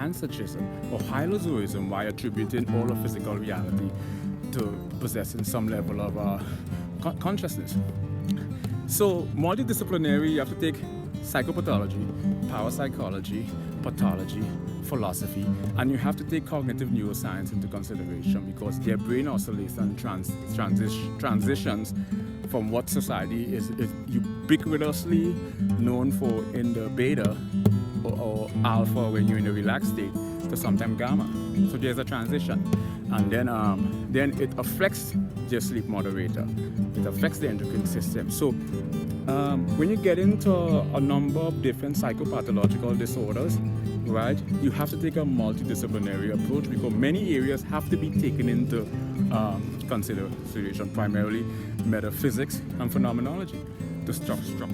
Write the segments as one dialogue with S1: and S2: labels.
S1: panpsychism or hylozoism by attributing all of physical reality to possessing some level of consciousness. So multidisciplinary, you have to take psychopathology, parapsychology, pathology, philosophy, and you have to take cognitive neuroscience into consideration because their brain oscillation transitions from what society is ubiquitously known for in the beta or alpha when you're in a relaxed state to sometimes gamma. So there's a transition, and then it affects your sleep moderator. It affects the endocrine system. So when you get into a number of different psychopathological disorders, right, you have to take a multidisciplinary approach because many areas have to be taken into consideration, primarily metaphysics and phenomenology. To structure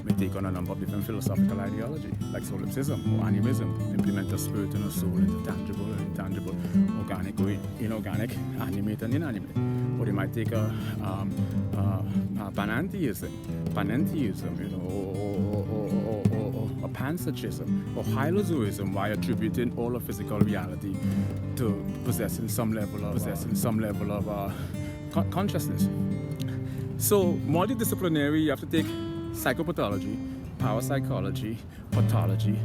S1: may take on a number of different philosophical ideology, like solipsism or animism, implement a spirit and a soul into tangible and intangible, organic or inorganic, animate and inanimate. Or they might take a panentheism, or panpsychism, or hylozoism by attributing all of physical reality to possessing some level of consciousness. So multidisciplinary, you have to take psychopathology, parapsychology, pathology,